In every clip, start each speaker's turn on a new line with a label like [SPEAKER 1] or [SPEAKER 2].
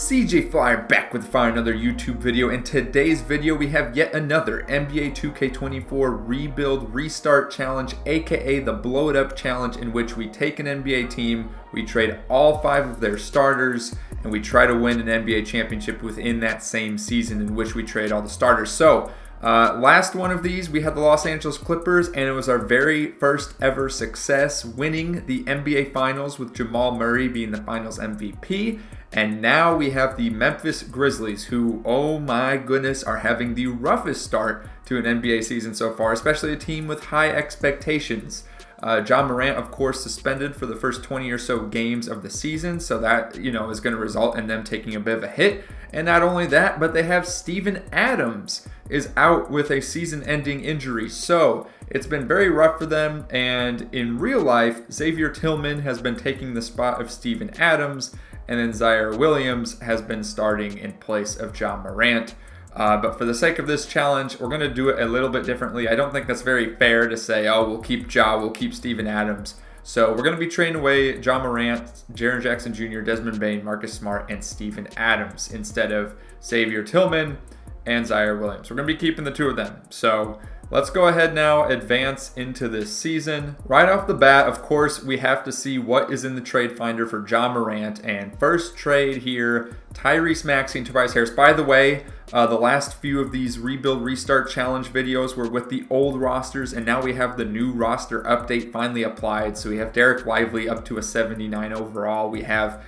[SPEAKER 1] CJ Flyer back with another YouTube video. In today's video, we have yet another NBA 2K24 Rebuild Restart Challenge, aka the Blow It Up Challenge, in which we take an NBA team, we trade all 5 of their starters, and we try to win an NBA championship within that same season in which we trade all the starters. So, last one of these, we had the Los Angeles Clippers, and it was our very first ever success, winning the NBA Finals with Jamal Murray being the Finals MVP. And now we have the Memphis Grizzlies, who, oh my goodness, are having the roughest start to an NBA season so far, especially a team with high expectations. Ja Morant, of course, suspended for the first 20 or so games of the season, so that, is going to result in them taking a bit of a hit. And not only that, but they have Steven Adams is out with a season-ending injury. So it's been very rough for them, and in real life, Xavier Tillman has been taking the spot of Steven Adams, and then Zaire Williams has been starting in place of Ja Morant. But for the sake of this challenge, we're going to do it a little bit differently. I don't think that's very fair to say, oh, we'll keep Ja, we'll keep Steven Adams. So we're going to be trading away Ja Morant, Jaren Jackson Jr., Desmond Bane, Marcus Smart, and Steven Adams instead of Xavier Tillman and Zaire Williams. We're going to be keeping the 2 of them. So let's go ahead now, advance into this season. Right off the bat, of course, we have to see what is in the trade finder for Ja Morant. And first trade here, Tyrese Maxey and Tobias Harris. By the way, the last few of these Rebuild Restart Challenge videos were with the old rosters, and now we have the new roster update finally applied. So we have Derek Lively up to a 79 overall. We have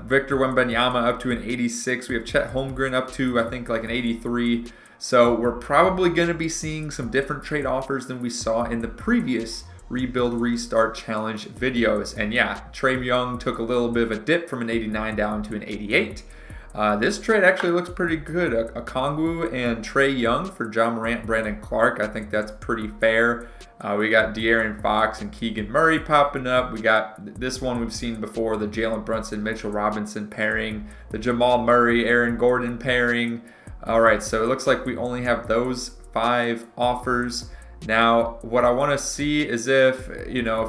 [SPEAKER 1] Victor Wembanyama up to an 86. We have Chet Holmgren up to, I think, like an 83. So we're probably going to be seeing some different trade offers than we saw in the previous Rebuild Restart Challenge videos. And yeah, Trae Young took a little bit of a dip from an 89 down to an 88. This trade actually looks pretty good. Okongwu and Trae Young for Ja Morant, Brandon Clark. I think that's pretty fair. We got De'Aaron Fox and Keegan Murray popping up. We got this one we've seen before, the Jalen Brunson, Mitchell Robinson pairing, the Jamal Murray, Aaron Gordon pairing. All right, so it looks like we only have those 5 offers. Now, what I want to see is if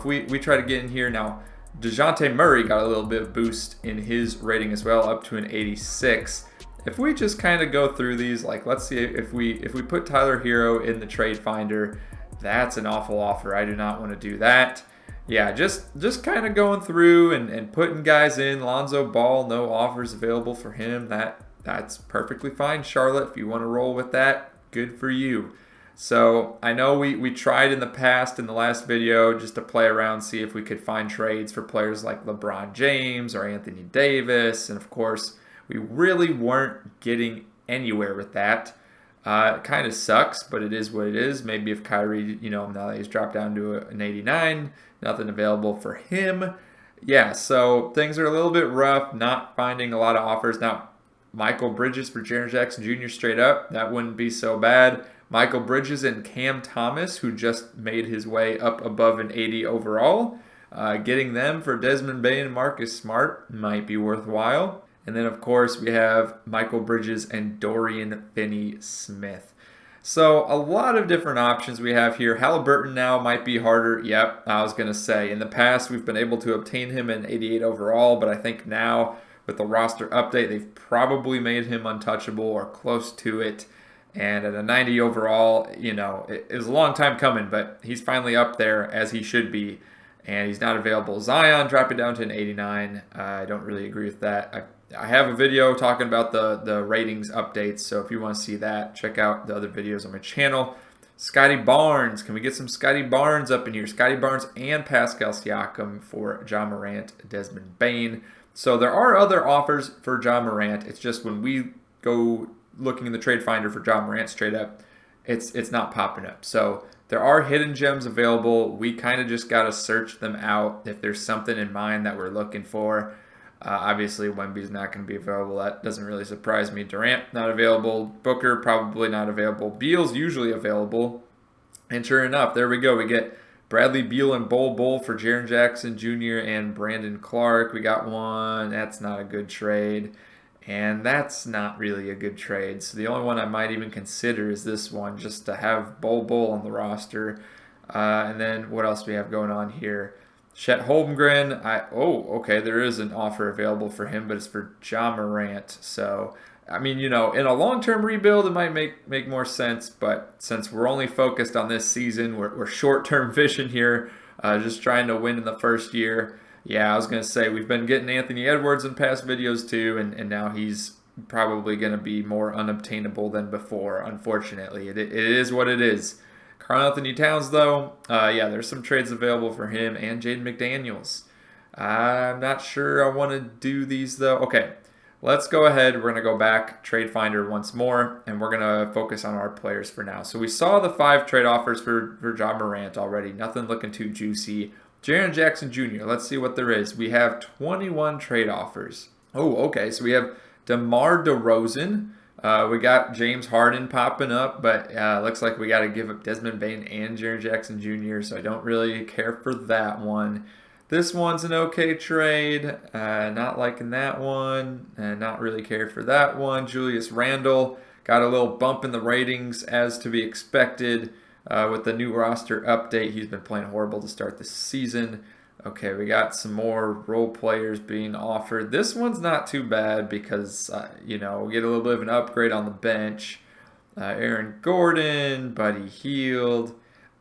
[SPEAKER 1] we try to get in here now, DeJounte Murray got a little bit of boost in his rating as well, up to an 86. If we just kind of go through these, like let's see if we put Tyler Hero in the trade finder, that's an awful offer. I do not want to do that. Yeah, just kind of going through and putting guys in. Lonzo Ball, no offers available for him. That's perfectly fine, Charlotte. If you want to roll with that, good for you. So I know we tried in the past in the last video just to play around, see if we could find trades for players like LeBron James or Anthony Davis. And of course, we really weren't getting anywhere with that. It kind of sucks, but it is what it is. Maybe if Kyrie, now that he's dropped down to an 89, nothing available for him. Yeah, so things are a little bit rough, not finding a lot of offers. Now, Michael Bridges for Jaren Jackson Jr. straight up, that wouldn't be so bad. Michael Bridges and Cam Thomas, who just made his way up above an 80 overall. Getting them for Desmond Bane and Marcus Smart might be worthwhile. And then, of course, we have Michael Bridges and Dorian Finney-Smith. So a lot of different options we have here. Halliburton now might be harder. Yep, I was going to say. In the past, we've been able to obtain him in 88 overall, but I think now with the roster update, they've probably made him untouchable or close to it. And at a 90 overall, it was a long time coming, but he's finally up there as he should be. And he's not available. Zion dropping down to an 89. I don't really agree with that. I have a video talking about the ratings updates, so if you want to see that, check out the other videos on my channel. Scotty Barnes. Can we get some Scotty Barnes up in here? Scotty Barnes and Pascal Siakam for Ja Morant, Desmond Bane. So there are other offers for Ja Morant. It's just when we go looking in the trade finder for Ja Morant straight up, it's not popping up. So there are hidden gems available. We kind of just got to search them out if there's something in mind that we're looking for. Obviously, Wemby's not going to be available. That doesn't really surprise me. Durant, not available. Booker, probably not available. Beal's usually available. And sure enough, there we go. We get Bradley Beal and Bol for Jaren Jackson Jr. and Brandon Clark. We got one. That's not a good trade. And that's not really a good trade. So the only one I might even consider is this one, just to have Bol on the roster. And then what else do we have going on here? Chet Holmgren, okay, there is an offer available for him, but it's for Ja Morant. So, I mean, you know, in a long-term rebuild, it might make more sense. But since we're only focused on this season, we're short-term vision here, just trying to win in the first year. Yeah, I was gonna say we've been getting Anthony Edwards in past videos too, and now he's probably gonna be more unobtainable than before. Unfortunately, it is what it is. Karl Anthony Towns, though, yeah, there's some trades available for him and Jaden McDaniels. I'm not sure I want to do these, though. Okay, let's go ahead. We're going to go back, Trade Finder once more, and we're going to focus on our players for now. So we saw the 5 trade offers for Ja Morant already. Nothing looking too juicy. Jaren Jackson Jr., let's see what there is. We have 21 trade offers. Oh, okay, so we have DeMar DeRozan. We got James Harden popping up, but looks like we got to give up Desmond Bane and Jaren Jackson Jr., so I don't really care for that one. This one's an okay trade. Not liking that one. Not really care for that one. Julius Randle got a little bump in the ratings as to be expected with the new roster update. He's been playing horrible to start the season. Okay, we got some more role players being offered. This one's not too bad because, you know, we get a little bit of an upgrade on the bench. Aaron Gordon, Buddy Hield.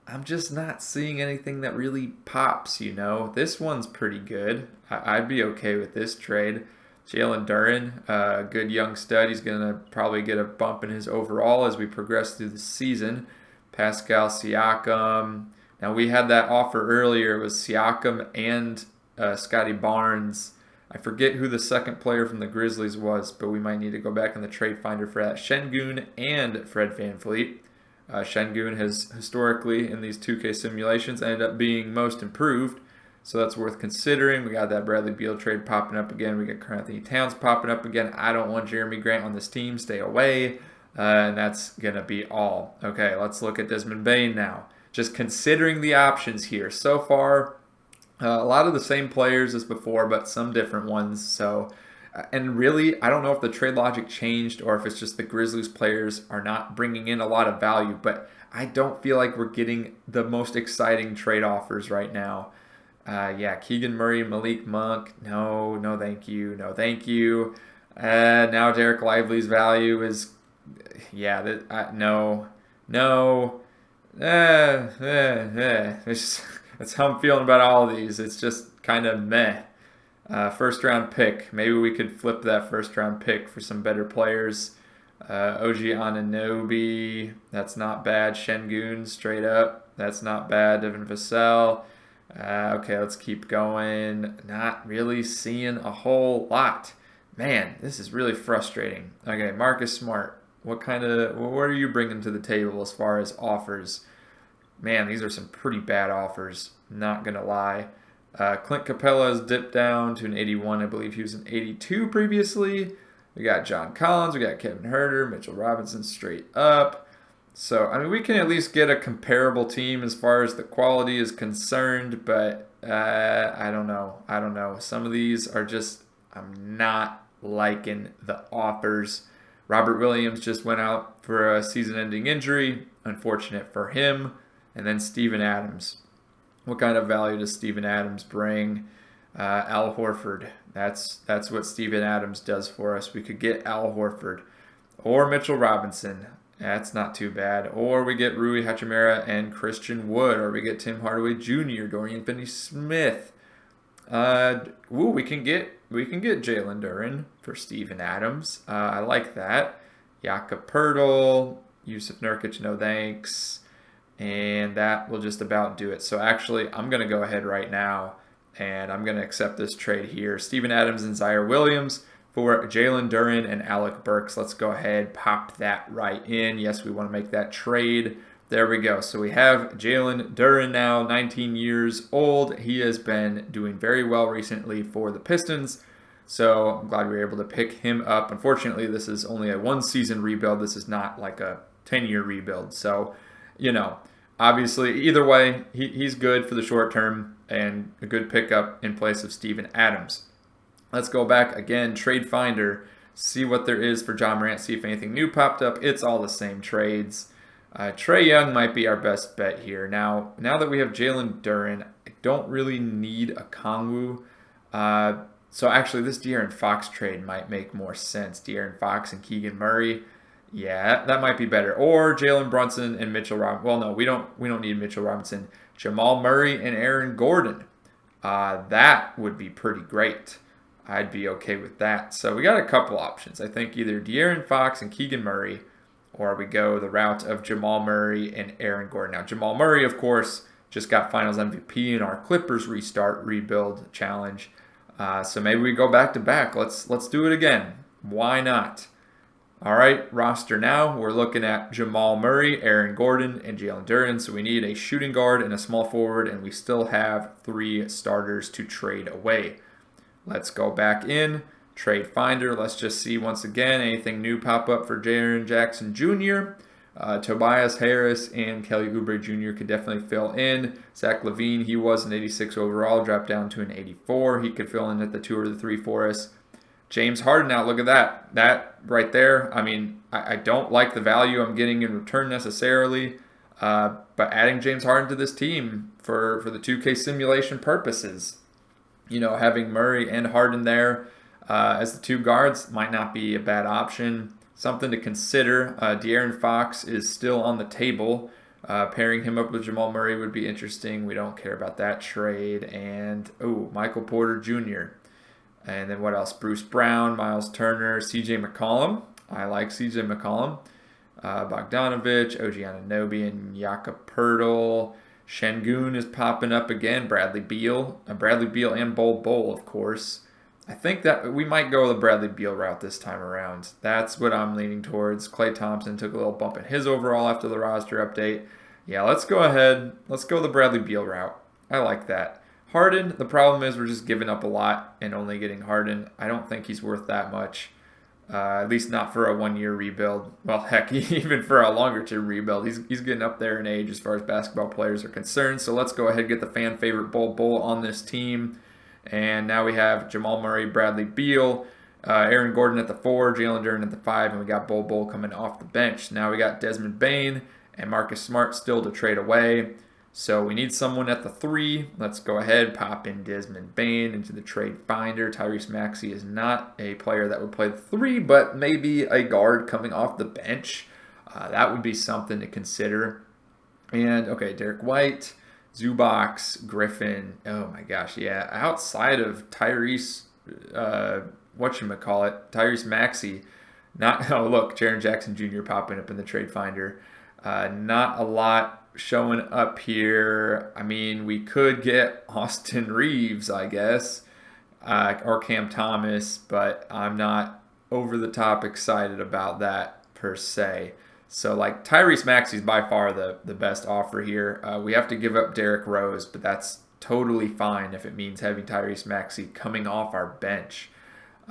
[SPEAKER 1] I'm just not seeing anything that really pops, you know. This one's pretty good. I'd be okay with this trade. Jalen Duren, good young stud. He's going to probably get a bump in his overall as we progress through the season. Pascal Siakam. Now, we had that offer earlier. It was Siakam and Scotty Barnes. I forget who the second player from the Grizzlies was, but we might need to go back in the trade finder for that. Şengün and Fred VanVleet. Şengün has historically, in these 2K simulations, ended up being most improved. So that's worth considering. We got that Bradley Beal trade popping up again. We got Karl Anthony Towns popping up again. I don't want Jeremy Grant on this team. Stay away. And that's going to be all. Okay, let's look at Desmond Bane now. Just considering the options here. So far, a lot of the same players as before, but some different ones. So, and really, I don't know if the trade logic changed or if it's just the Grizzlies players are not bringing in a lot of value, but I don't feel like we're getting the most exciting trade offers right now. Yeah, Keegan Murray, Malik Monk, no thank you, no thank you. Now Derek Lively's value is, yeah, no. That's how I'm feeling about all of these. It's just kind of meh. First round pick. Maybe we could flip that first round pick for some better players. OG Anunoby. That's not bad. Şengün, straight up. That's not bad. Devin Vassell. Okay, let's keep going. Not really seeing a whole lot. Man, this is really frustrating. Okay, Marcus Smart. What are you bringing to the table as far as offers? Man, these are some pretty bad offers. Not going to lie. Clint Capella has dipped down to an 81. I believe he was an 82 previously. We got John Collins. We got Kevin Huerter. Mitchell Robinson straight up. So, I mean, we can at least get a comparable team as far as the quality is concerned. But I don't know. Some of these are just, I'm not liking the offers. Robert Williams just went out for a season-ending injury. Unfortunate for him. And then Steven Adams. What kind of value does Steven Adams bring? Al Horford. That's what Steven Adams does for us. We could get Al Horford. Or Mitchell Robinson. That's not too bad. Or we get Rui Hachimura and Christian Wood. Or we get Tim Hardaway Jr., Dorian Finney-Smith. We can get Jalen Duren for Steven Adams. I like that. Jakob Poeltl, Yusuf Nurkic, no thanks. And that will just about do it. So actually, I'm going to go ahead right now, and I'm going to accept this trade here. Steven Adams and Zaire Williams for Jalen Duren and Alec Burks. Let's go ahead, pop that right in. Yes, we want to make that trade. There we go. So we have Jalen Duren now, 19 years old. He has been doing very well recently for the Pistons. So I'm glad we were able to pick him up. Unfortunately, this is only a one-season rebuild. This is not like a 10-year rebuild. So, you know, obviously, either way, he's good for the short term and a good pickup in place of Steven Adams. Let's go back again, Trade Finder, see what there is for Ja Morant, see if anything new popped up. It's all the same trades. Trae Young might be our best bet here. Now that we have Jalen Duren, I don't really need a Kongwu. So actually, this De'Aaron Fox trade might make more sense. De'Aaron Fox and Keegan Murray. Yeah, that might be better. Or Jalen Brunson and Mitchell Robinson. Well, no, we don't need Mitchell Robinson. Jamal Murray and Aaron Gordon. That would be pretty great. I'd be okay with that. So we got a couple options. I think either De'Aaron Fox and Keegan Murray, or we go the route of Jamal Murray and Aaron Gordon. Now, Jamal Murray, of course, just got Finals MVP in our Clippers restart rebuild challenge. So maybe we go back to back. Let's do it again. Why not? All right, roster now. We're looking at Jamal Murray, Aaron Gordon, and Jalen Duren. So we need a shooting guard and a small forward, and we still have 3 starters to trade away. Let's go back in, trade finder. Let's just see once again anything new pop up for Jaren Jackson Jr. Tobias Harris and Kelly Oubre Jr. could definitely fill in. Zach LaVine, he was an 86 overall, dropped down to an 84. He could fill in at the 2 or the 3 for us. James Harden now, look at that. That right there, I mean, I don't like the value I'm getting in return necessarily, but adding James Harden to this team for the 2K simulation purposes, you know, having Murray and Harden there as the 2 guards might not be a bad option. Something to consider. De'Aaron Fox is still on the table. Pairing him up with Jamal Murray would be interesting. We don't care about that trade. And, Michael Porter Jr., and then what else? Bruce Brown, Miles Turner, CJ McCollum. I like CJ McCollum. Bogdanovich, OG Anunoby, and Jakob Poeltl. Şengün is popping up again. Bradley Beal. Bradley Beal and Bol, of course. I think that we might go the Bradley Beal route this time around. That's what I'm leaning towards. Klay Thompson took a little bump in his overall after the roster update. Yeah, let's go ahead. Let's go the Bradley Beal route. I like that. Harden, the problem is we're just giving up a lot and only getting Harden. I don't think he's worth that much, at least not for a 1-year rebuild. Well, heck, even for a longer-term rebuild. He's getting up there in age as far as basketball players are concerned. So let's go ahead and get the fan favorite Bol on this team. And now we have Jamal Murray, Bradley Beal, Aaron Gordon at the 4, Jalen Duren at the 5, and we got Bol coming off the bench. Now we got Desmond Bane and Marcus Smart still to trade away. So we need someone at the 3. Let's go ahead, pop in Desmond Bane into the trade finder. Tyrese Maxey is not a player that would play the 3, but maybe a guard coming off the bench. That would be something to consider. And, okay, Derek White, Zubac, Griffin. Oh, my gosh, yeah. Outside of Tyrese, Tyrese Maxey. Look, Jaren Jackson Jr. popping up in the trade finder. Not a lot showing up here. I mean, we could get Austin Reeves, I guess, or Cam Thomas, but I'm not over the top excited about that per se. So, like, Tyrese Maxey is by far the best offer here. We have to give up Derrick Rose, but that's totally fine if it means having Tyrese Maxey coming off our bench.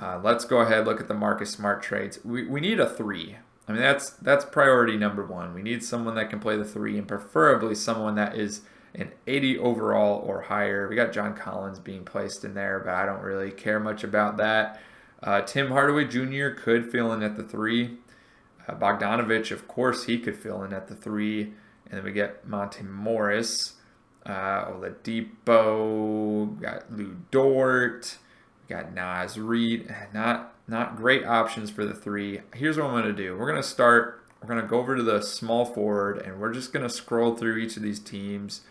[SPEAKER 1] Let's go ahead, look at the Marcus Smart trades. We need a 3. I mean, that's priority number 1. We need someone that can play the 3, and preferably someone that is an 80 overall or higher. We got John Collins being placed in there, but I don't really care much about that. Tim Hardaway Jr. could fill in at the 3. Bogdanovich, of course, he could fill in at the 3. And then we get Monte Morris, Oladipo, we got Lou Dort, we got Naz Reid. Not great options for the 3. Here's what I'm going to do. We're going to go over to the small forward, and we're just going to scroll through each of these teams.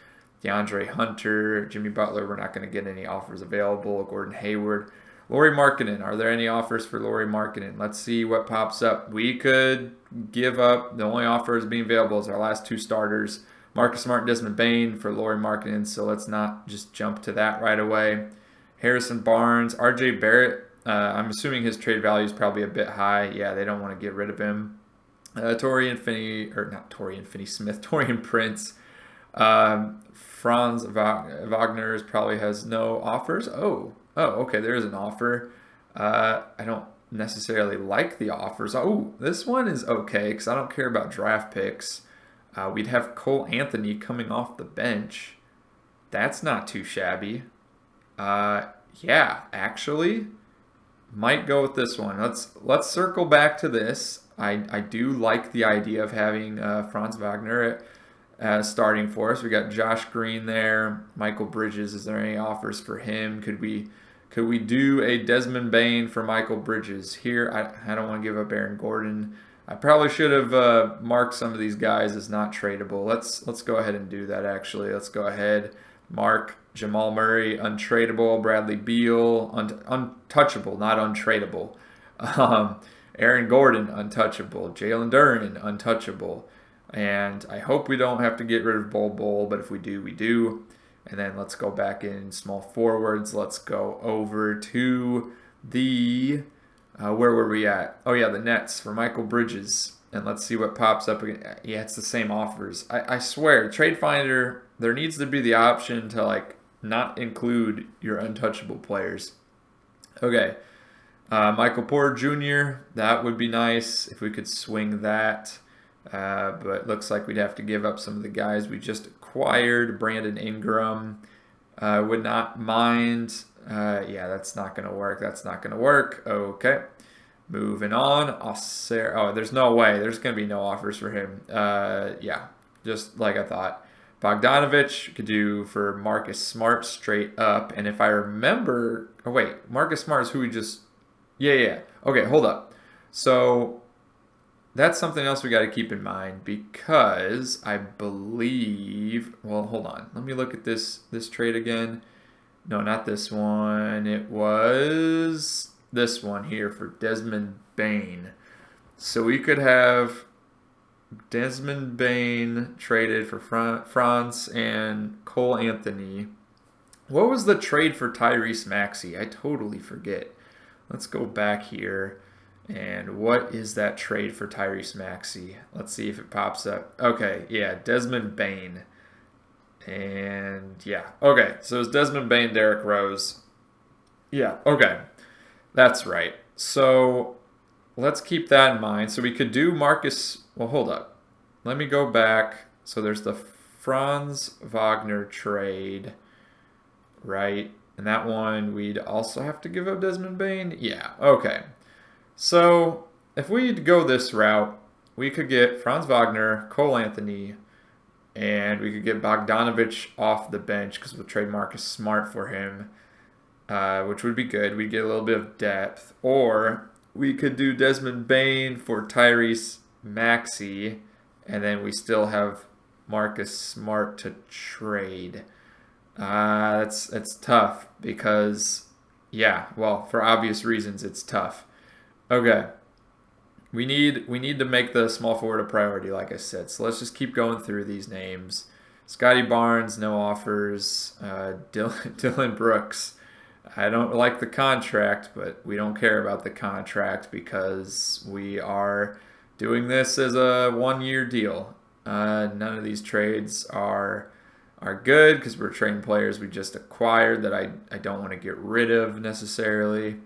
[SPEAKER 1] DeAndre Hunter, Jimmy Butler, we're not going to get any offers available. Gordon Hayward. Lauri Markkanen, are there any offers for Lauri Markkanen? Let's see what pops up. We could give up. The only offers being available is our last 2 starters. Marcus Smart and Desmond Bane for Lauri Markkanen, so let's not just jump to that right away. Harrison Barnes, RJ Barrett. I'm assuming his trade value is probably a bit high. Yeah, they don't want to get rid of him. Torian Prince. Franz Wagner probably has no offers. Oh, okay, there is an offer. I don't necessarily like the offers. Oh, this one is okay because I don't care about draft picks. We'd have Cole Anthony coming off the bench. That's not too shabby. Yeah, actually, might go with this one. Let's circle back to this. I do like the idea of having Franz Wagner starting for us. We got Josh Green there. Michael Bridges. Is there any offers for him? Could we do a Desmond Bain for Michael Bridges here? I don't want to give up Aaron Gordon. I probably should have marked some of these guys as not tradable. Let's go ahead and do that. Actually, let's go ahead. Mark Jamal Murray untradeable. Bradley Beal untouchable, not untradeable. Aaron Gordon untouchable. Jalen Duren untouchable. And I hope we don't have to get rid of Bol, but if we do, we do. And then let's go back in small forwards. Let's go over to the, where were we at? Oh yeah, the Nets for Michael Bridges. And let's see what pops up again. Yeah, it's the same offers. I swear, Trade Finder, there needs to be the option to like not include your untouchable players. Okay, Michael Porter Jr., that would be nice if we could swing that. But looks like we'd have to give up some of the guys we just acquired. Brandon Ingram, would not mind. Yeah, that's not going to work. That's not going to work. Okay. Moving on. Oh, there's no way. There's going to be no offers for him. Yeah, just like I thought. Bogdanovich could do for Marcus Smart straight up. And if I remember... Oh, wait. Marcus Smart is who we just... Yeah. Okay, hold up. So... that's something else we got to keep in mind because I believe, well, hold on. Let me look at this trade again. No, not this one. It was this one here for Desmond Bain. So we could have Desmond Bain traded for Franz and Cole Anthony. What was the trade for Tyrese Maxey? I totally forget. Let's go back here. And what is that trade for Tyrese Maxey? Let's see if it pops up. Okay, yeah, Desmond Bain. And yeah, okay, so it's Desmond Bain, Derrick Rose. Yeah, okay, that's right. So let's keep that in mind. So we could do Marcus, well, hold up. Let me go back. So there's the Franz Wagner trade, right? And that one, we'd also have to give up Desmond Bain? Yeah, okay. So if we go this route, we could get Franz Wagner, Cole Anthony, and we could get Bogdanovich off the bench because we'll trade Marcus Smart for him, which would be good. We'd get a little bit of depth. Or we could do Desmond Bain for Tyrese Maxey, and then we still have Marcus Smart to trade. That's tough because, yeah, well, for obvious reasons, it's tough. Okay, we need to make the small forward a priority, like I said. So let's just keep going through these names. Scotty Barnes, no offers. Dylan Brooks, I don't like the contract, but we don't care about the contract because we are doing this as a one-year deal. None of these trades are good because we're trading players we just acquired that I don't want to get rid of necessarily.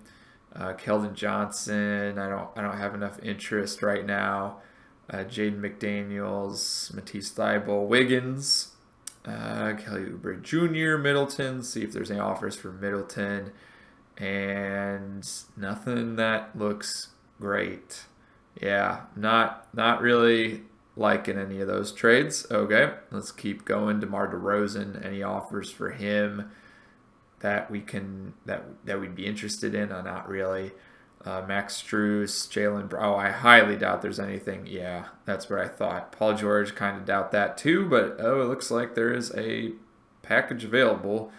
[SPEAKER 1] Keldon Johnson, I don't have enough interest right now. Jaden McDaniels, Matisse Thybulle, Wiggins, Kelly Oubre Jr., Middleton. See if there's any offers for Middleton, and nothing that looks great. Yeah, not really liking any of those trades. Okay, let's keep going. DeMar DeRozan, any offers for him that we can that we'd be interested in? Not really. Max Strus, Jalen Brown. Oh, I highly doubt there's anything. Yeah, that's what I thought. Paul George, kind of doubt that too, but it looks like there is a package available.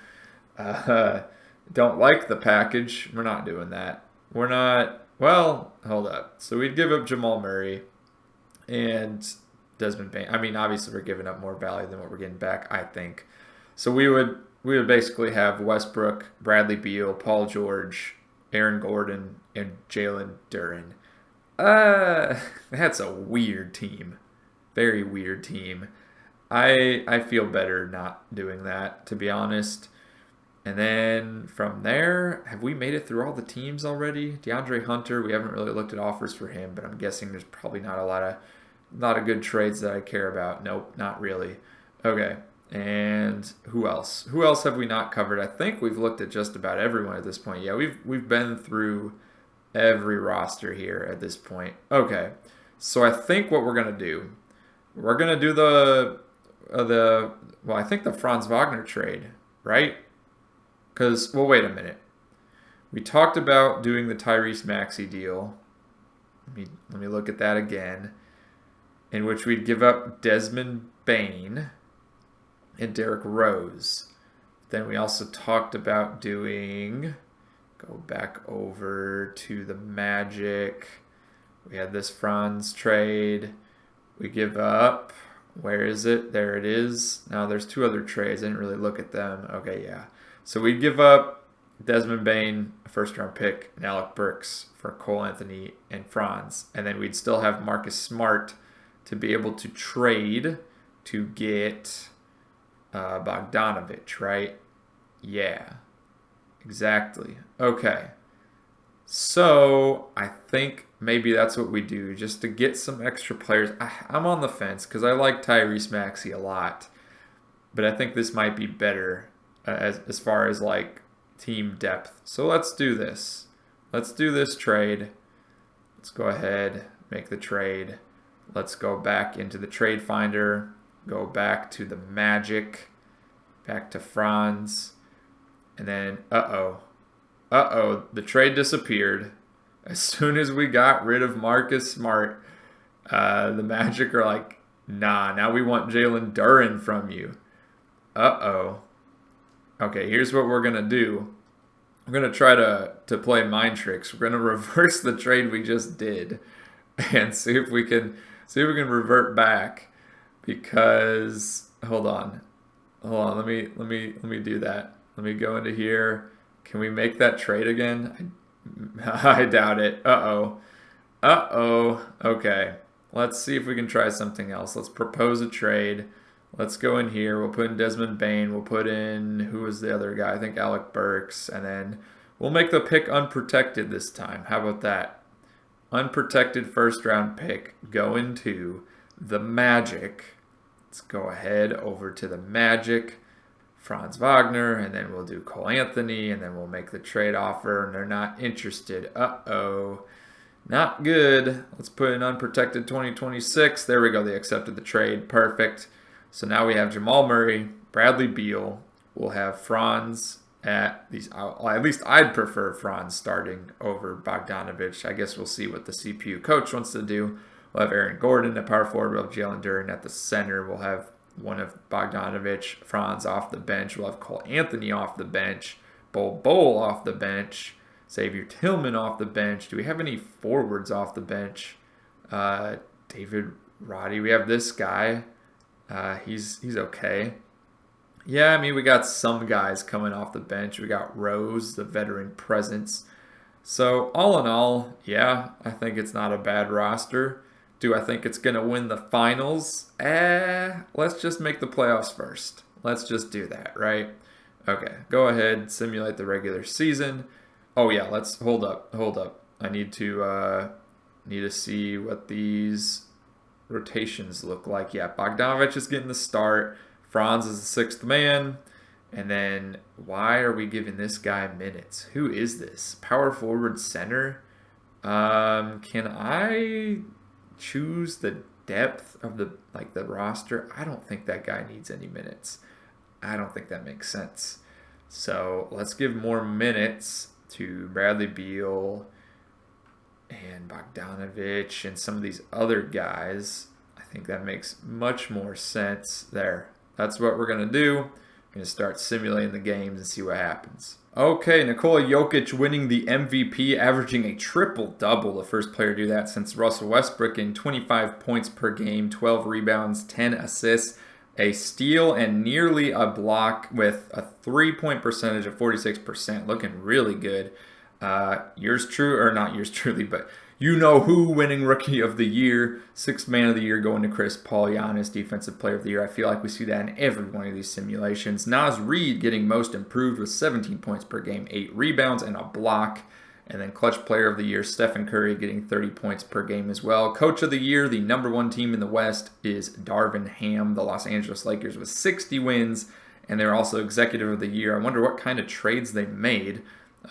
[SPEAKER 1] Don't like the package. We're not doing that. We're not. Well, hold up. So we'd give up Jamal Murray and Desmond Bain. I mean, obviously we're giving up more value than what we're getting back, I think. So we would basically have Westbrook, Bradley Beal, Paul George, Aaron Gordon, and Jalen Duren. That's a weird team. Very weird team. I feel better not doing that, to be honest. And then from there, have we made it through all the teams already? DeAndre Hunter, we haven't really looked at offers for him, but I'm guessing there's probably not a lot of good trades that I care about. Nope, not really. Okay. And who else? Who else have we not covered? I think we've looked at just about everyone at this point. Yeah, we've been through every roster here at this point. Okay, so I think what we're gonna do the I think the Franz Wagner trade, right? Because, well, wait a minute. We talked about doing the Tyrese Maxey deal. Let me look at that again. In which we'd give up Desmond Bane and Derrick Rose. Then we also talked about doing, go back over to the Magic. We had this Franz trade. We give up, where is it? There it is. Now there's two other trades. I didn't really look at them. Okay, yeah. So we'd give up Desmond Bane, a first-round pick, and Alec Burks for Cole Anthony and Franz. And then we'd still have Marcus Smart to be able to trade to get Bogdanovich, right? Yeah, exactly. Okay. So I think maybe that's what we do, just to get some extra players. I'm on the fence because I like Tyrese Maxey a lot, but I think this might be better as far as like team depth. So let's do this. Let's do this trade. Let's go ahead, make the trade. Let's go back into the trade finder, go back to the Magic, back to Franz, and then the trade disappeared. As soon as we got rid of Marcus Smart, the Magic are like, nah, now we want Jalen Duren from you. Okay, here's what we're going to do. We're going to try to play mind tricks. We're going to reverse the trade we just did and see if we can revert back, because hold on, let me do that. Let me go into here. Can we make that trade again? I doubt it. Okay, let's see if we can try something else. Let's propose a trade. Let's go in here. We'll put in Desmond Bane. We'll put in, who was the other guy? I think Alec Burks. And then we'll make the pick unprotected this time. How about that? Unprotected first round pick going to the Magic. Let's go ahead over to the Magic. Franz Wagner, and then we'll do Cole Anthony, and then we'll make the trade offer, and they're not interested. Not good. Let's put in unprotected 2026. There we go. They accepted the trade. Perfect. So now we have Jamal Murray, Bradley Beal. We'll have Franz at these. At least I'd prefer Franz starting over Bogdanovich. I guess we'll see what the CPU coach wants to do. We'll have Aaron Gordon at power forward. We'll have Jalen Duren at the center. We'll have one of Bogdanovich, Franz off the bench. We'll have Cole Anthony off the bench. Bol off the bench. Xavier Tillman off the bench. Do we have any forwards off the bench? David Roddy. We have this guy. He's okay. Yeah, I mean, we got some guys coming off the bench. We got Rose, the veteran presence. So all in all, yeah, I think it's not a bad roster. Do I think it's going to win the finals? Let's just make the playoffs first. Let's just do that, right? Okay, go ahead, simulate the regular season. Oh yeah, let's hold up. I need to see what these rotations look like. Yeah, Bogdanovich is getting the start. Franz is the sixth man. And then why are we giving this guy minutes? Who is this? Power forward center? Can I choose the depth of the roster? I don't think that guy needs any minutes. I don't think that makes sense. So let's give more minutes to Bradley Beal and Bogdanovich and some of these other guys. I think that makes much more sense there. That's what we're going to do. I'm going to start simulating the games and see what happens. Okay, Nikola Jokic winning the MVP, averaging a triple-double. The first player to do that since Russell Westbrook, in 25 points per game, 12 rebounds, 10 assists, a steal, and nearly a block with a three-point percentage of 46%. Looking really good. Yours true, or not yours truly, but you know who winning Rookie of the Year, Sixth Man of the Year going to Chris Paul. Giannis, Defensive Player of the Year. I feel like we see that in every one of these simulations. Naz Reid getting most improved with 17 points per game, 8 rebounds, and a block. And then Clutch Player of the Year, Stephen Curry getting 30 points per game as well. Coach of the Year, the number one team in the West is Darvin Ham, the Los Angeles Lakers, with 60 wins. And they're also Executive of the Year. I wonder what kind of trades they made.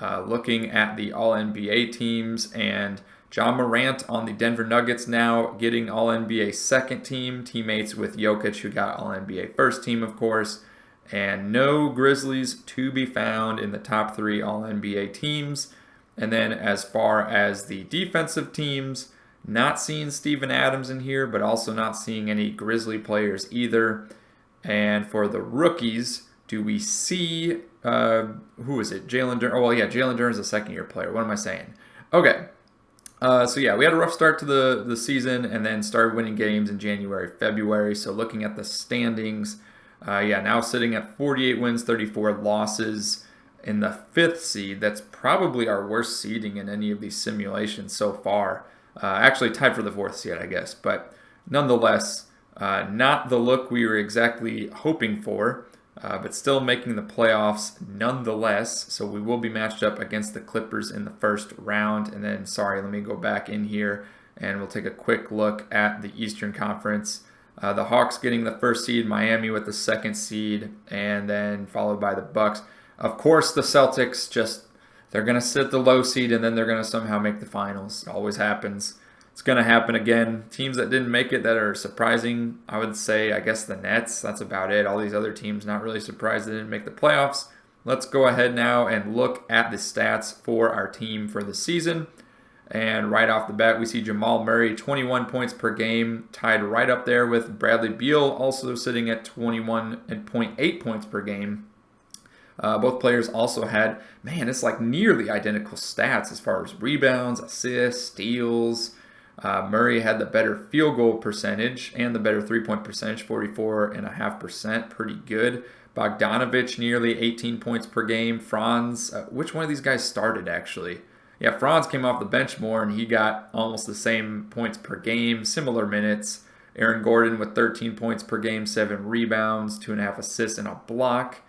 [SPEAKER 1] Looking at the All-NBA teams, and John Morant on the Denver Nuggets now getting All-NBA second team, teammates with Jokic, who got All-NBA first team, of course. And no Grizzlies to be found in the top 3 All-NBA teams. And then as far as the defensive teams, not seeing Steven Adams in here, but also not seeing any Grizzly players either. And for the rookies, do we see, who is it? Jalen Duren. Oh, well, yeah, Jalen Duren's a second-year player. What am I saying? Okay. So, yeah, we had a rough start to the season and then started winning games in January, February. So, looking at the standings, yeah, now sitting at 48 wins, 34 losses in the 5th seed. That's probably our worst seeding in any of these simulations so far. Actually tied for the 4th seed, I guess. But nonetheless, not the look we were exactly hoping for, but still making the playoffs nonetheless. So we will be matched up against the Clippers in the 1st round. And then, sorry, let me go back in here and we'll take a quick look at the Eastern Conference. The Hawks getting the 1st seed, Miami with the 2nd seed, and then followed by the Bucks. Of course, the Celtics they're going to sit the low seed and then they're going to somehow make the finals. It always happens. It's going to happen again. Teams that didn't make it that are surprising, I would say, I guess the Nets. That's about it. All these other teams not really surprised they didn't make the playoffs. Let's go ahead now and look at the stats for our team for the season. And right off the bat, we see Jamal Murray, 21 points per game, tied right up there with Bradley Beal, also sitting at 21.8 points per game. Both players also had, man, it's like nearly identical stats as far as rebounds, assists, steals. Murray had the better field goal percentage and the better three-point percentage, 44.5%, pretty good. Bogdanovich, nearly 18 points per game. Franz, which one of these guys started, actually? Yeah, Franz came off the bench more, and he got almost the same points per game, similar minutes. Aaron Gordon with 13 points per game, 7 rebounds, 2.5 assists, and a block.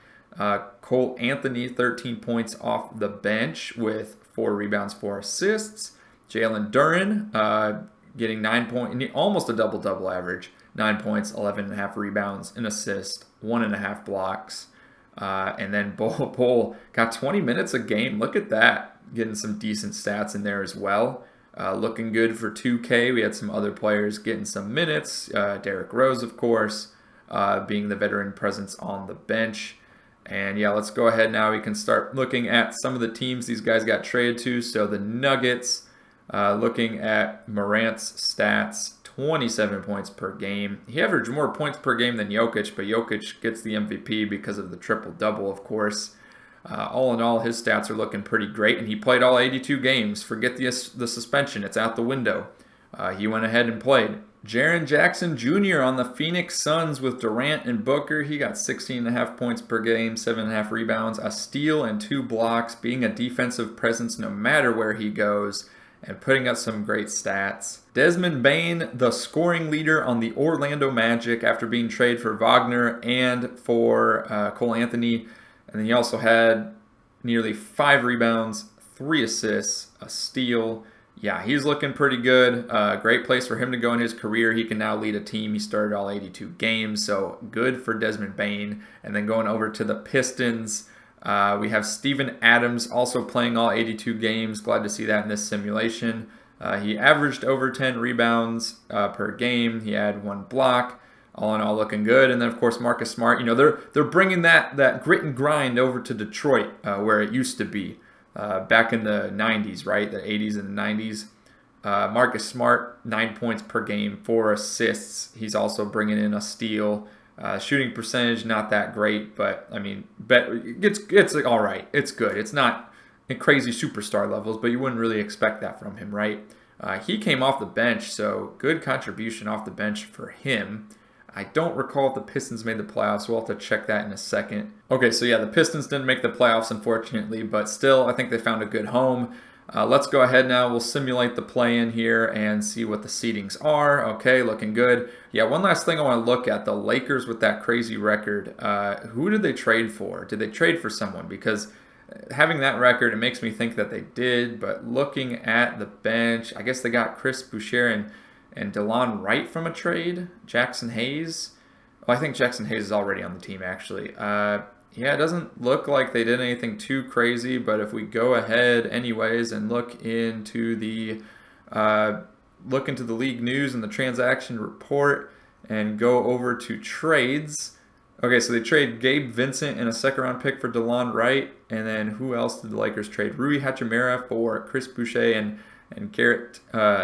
[SPEAKER 1] Cole Anthony, 13 points off the bench with 4 rebounds, 4 assists. Jalen Duren getting 9 points, almost a double-double average. 9 points, 11.5 rebounds, an assist, 1.5 blocks. And then Bull got 20 minutes a game. Look at that. Getting some decent stats in there as well. Looking good for 2K. We had some other players getting some minutes. Derrick Rose, of course, being the veteran presence on the bench. And yeah, let's go ahead now. We can start looking at some of the teams these guys got traded to. So the Nuggets, looking at Morant's stats, 27 points per game. He averaged more points per game than Jokic, but Jokic gets the MVP because of the triple-double, of course. All in all, his stats are looking pretty great, and he played all 82 games. Forget the suspension. It's out the window. He went ahead and played. Jaren Jackson Jr. on the Phoenix Suns with Durant and Booker. He got 16.5 points per game, 7.5 rebounds, a steal, and 2 blocks, being a defensive presence no matter where he goes, and putting up some great stats. Desmond Bane, the scoring leader on the Orlando Magic after being traded for Wagner and for Cole Anthony. And then he also had nearly 5 rebounds, 3 assists, a steal. Yeah, he's looking pretty good. Great place for him to go in his career. He can now lead a team. He started all 82 games, so good for Desmond Bane. And then going over to the Pistons, we have Steven Adams also playing all 82 games. Glad to see that in this simulation. He averaged over 10 rebounds per game. He had 1 block. All in all, looking good. And then, of course, Marcus Smart. You know, they're bringing that grit and grind over to Detroit, where it used to be back in the 90s, right? The 80s and the 90s. Marcus Smart, 9 points per game, 4 assists. He's also bringing in a steal. Shooting percentage, not that great, but, I mean, it's all right. It's good. It's not in crazy superstar levels, but you wouldn't really expect that from him, right? He came off the bench, so good contribution off the bench for him. I don't recall if the Pistons made the playoffs. We'll have to check that in a second. Okay, so yeah, the Pistons didn't make the playoffs, unfortunately, but still, I think they found a good home. Let's go ahead now. We'll simulate the play-in here and see what the seedings are. Okay, looking good. Yeah, one last thing I want to look at. The Lakers with that crazy record. Who did they trade for? Did they trade for someone? Because having that record, it makes me think that they did, but looking at the bench, I guess they got Chris Boucher and DeLon Wright from a trade. Jackson Hayes. Well, I think Jackson Hayes is already on the team, actually. Yeah, it doesn't look like they did anything too crazy, but if we go ahead anyways and look into the Look into the league news and the transaction report and go over to trades. Okay, so they trade Gabe Vincent and a second-round pick for DeLon Wright, and then who else did the Lakers trade? Rui Hachimura for Chris Boucher and Garrett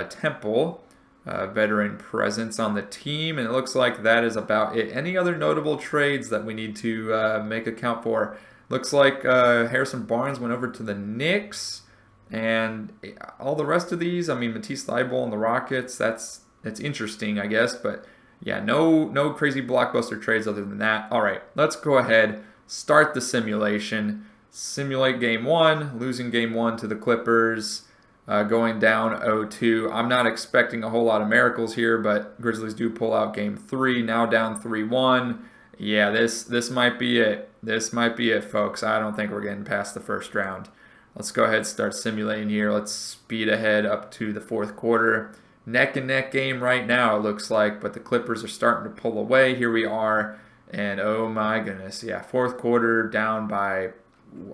[SPEAKER 1] Temple, veteran presence on the team, and it looks like that is about it. Any other notable trades that we need to make account for? Looks like Harrison Barnes went over to the Knicks, and all the rest of these, I mean, Matisse Thybulle and the Rockets, that's interesting, I guess, but yeah, no crazy blockbuster trades other than that. All right, let's go ahead, start the simulation. Simulate game one, losing game one to the Clippers, going down 0-2. I'm not expecting a whole lot of miracles here, but Grizzlies do pull out game three, now down 3-1. Yeah, this might be it. This might be it, folks. I don't think we're getting past the first round. Let's go ahead and start simulating here. Let's speed ahead up to the fourth quarter. Neck and neck game right now, it looks like, but the Clippers are starting to pull away. Here we are, and oh my goodness, yeah, fourth quarter down by,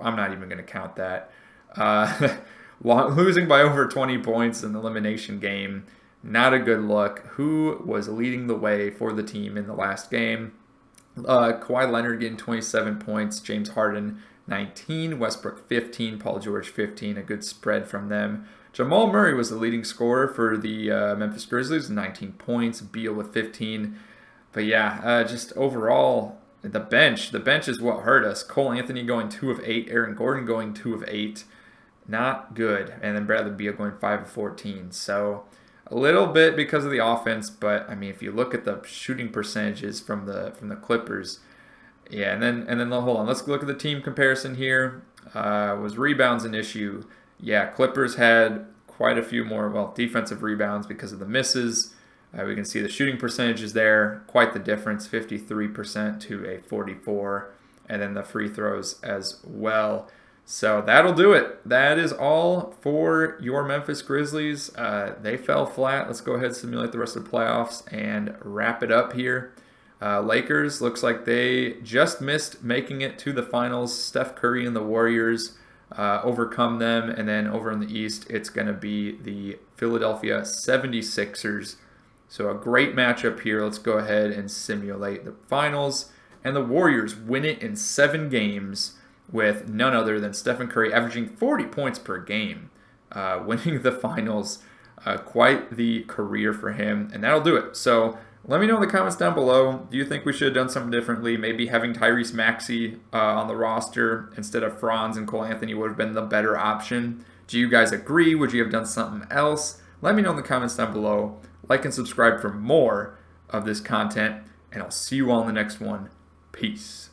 [SPEAKER 1] I'm not even going to count that. Losing by over 20 points in the elimination game, not a good look. Who was leading the way for the team in the last game? Kawhi Leonard getting 27 points, James Harden 19, Westbrook 15, Paul George 15, a good spread from them. Jamal Murray was the leading scorer for the Memphis Grizzlies, 19 points, Beal with 15. But yeah, just overall, the bench is what hurt us. Cole Anthony going 2 of 8, Aaron Gordon going 2 of 8. Not good. And then Bradley Beal going 5 of 14. So a little bit because of the offense, but I mean, if you look at the shooting percentages from the Clippers, yeah, and then hold on, let's look at the team comparison here. Was rebounds an issue? Yeah, Clippers had quite a few more, well, defensive rebounds because of the misses. We can see the shooting percentages there, quite the difference, 53% to a 44%, and then the free throws as well. So that'll do it. That is all for your Memphis Grizzlies. They fell flat. Let's go ahead and simulate the rest of the playoffs and wrap it up here. Lakers, looks like they just missed making it to the finals. Steph Curry and the Warriors overcome them. And then over in the East, it's going to be the Philadelphia 76ers. So a great matchup here. Let's go ahead and simulate the finals. And the Warriors win it in 7 games with none other than Stephen Curry averaging 40 points per game, winning the finals. Quite the career for him. And that'll do it. So let me know in the comments down below. Do you think we should have done something differently? Maybe having Tyrese Maxey on the roster instead of Franz and Cole Anthony would have been the better option. Do you guys agree? Would you have done something else? Let me know in the comments down below. Like and subscribe for more of this content, and I'll see you all in the next one. Peace.